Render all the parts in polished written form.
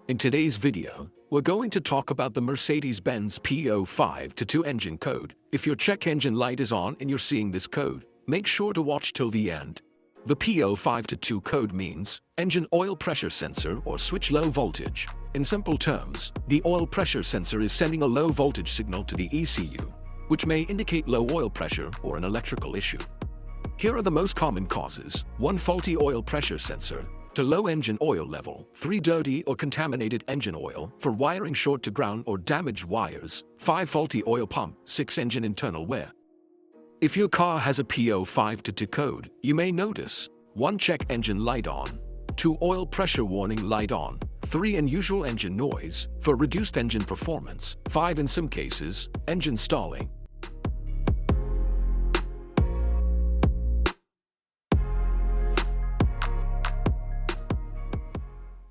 In today's video, we're going to talk about the Mercedes-Benz P0522 engine code. If your check engine light is on and you're seeing this code, make sure to watch till the end. The P0522 code means engine oil pressure sensor or switch low voltage. In simple terms, the oil pressure sensor is sending a low voltage signal to the ECU, which may indicate low oil pressure or an electrical issue. Here are the most common causes: 1 faulty oil pressure sensor, to low engine oil level, 3 dirty or contaminated engine oil, 4 wiring short to ground or damaged wires, 5 faulty oil pump, 6 engine internal wear. If your car has a P0522 code, you may notice 1 check engine light on, 2 oil pressure warning light on, 3 unusual engine noise, 4 reduced engine performance, 5 in some cases, engine stalling.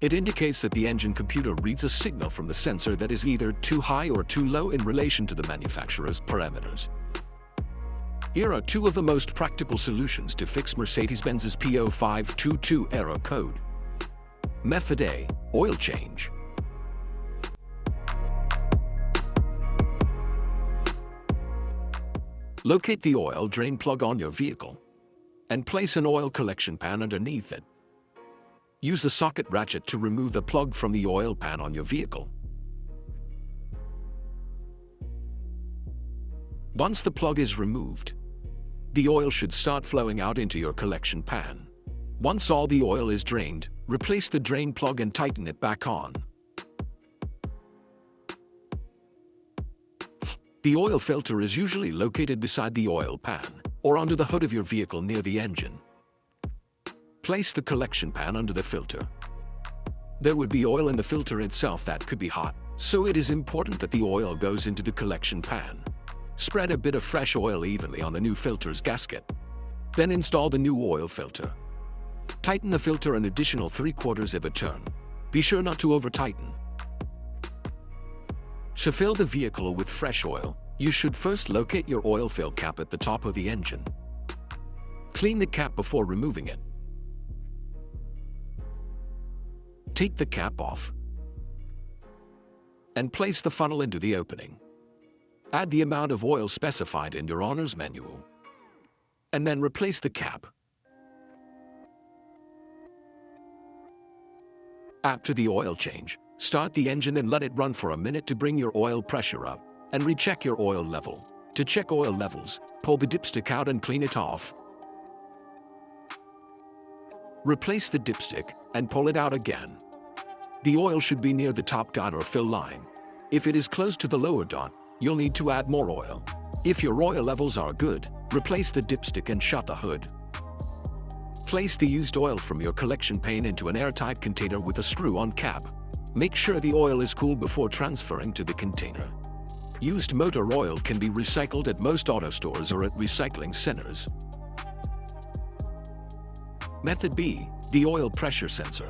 It indicates that the engine computer reads a signal from the sensor that is either too high or too low in relation to the manufacturer's parameters. Here are 2 of the most practical solutions to fix Mercedes-Benz's P0522 error code. Method A: oil change. Locate the oil drain plug on your vehicle and place an oil collection pan underneath it. Use the socket ratchet to remove the plug from the oil pan on your vehicle. Once the plug is removed, the oil should start flowing out into your collection pan. Once all the oil is drained, replace the drain plug and tighten it back on. The oil filter is usually located beside the oil pan or under the hood of your vehicle near the engine. Place the collection pan under the filter. There would be oil in the filter itself that could be hot, so it is important that the oil goes into the collection pan. Spread a bit of fresh oil evenly on the new filter's gasket. Then install the new oil filter. Tighten the filter an additional 3/4 of a turn. Be sure not to over-tighten. To fill the vehicle with fresh oil, you should first locate your oil fill cap at the top of the engine. Clean the cap before removing it. Take the cap off and place the funnel into the opening. Add the amount of oil specified in your owner's manual, and then replace the cap. After the oil change, start the engine and let it run for a minute to bring your oil pressure up, and recheck your oil level. To check oil levels, pull the dipstick out and clean it off. Replace the dipstick and pull it out again. The oil should be near the top dot or fill line. If it is close to the lower dot, you'll need to add more oil. If your oil levels are good, replace the dipstick and shut the hood. Place the used oil from your collection pan into an airtight container with a screw-on cap. Make sure the oil is cool before transferring to the container. Used motor oil can be recycled at most auto stores or at recycling centers. Method B: the oil pressure sensor.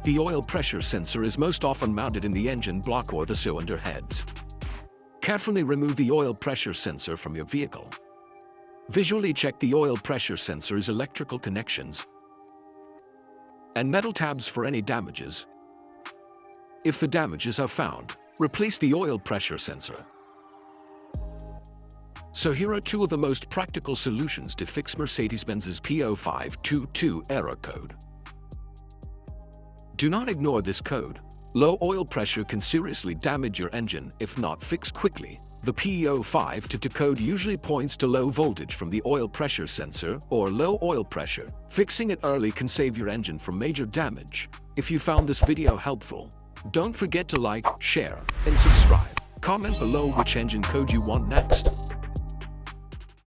The oil pressure sensor is most often mounted in the engine block or the cylinder heads. Carefully remove the oil pressure sensor from your vehicle. Visually check the oil pressure sensor's electrical connections and metal tabs for any damages. If the damages are found, replace the oil pressure sensor. So here are 2 of the most practical solutions to fix Mercedes-Benz's P0522 error code. Do not ignore this code. Low oil pressure can seriously damage your engine if not fixed quickly. The P0522 code usually points to low voltage from the oil pressure sensor or low oil pressure. Fixing it early can save your engine from major damage. If you found this video helpful, don't forget to like, share, and subscribe. Comment below which engine code you want next.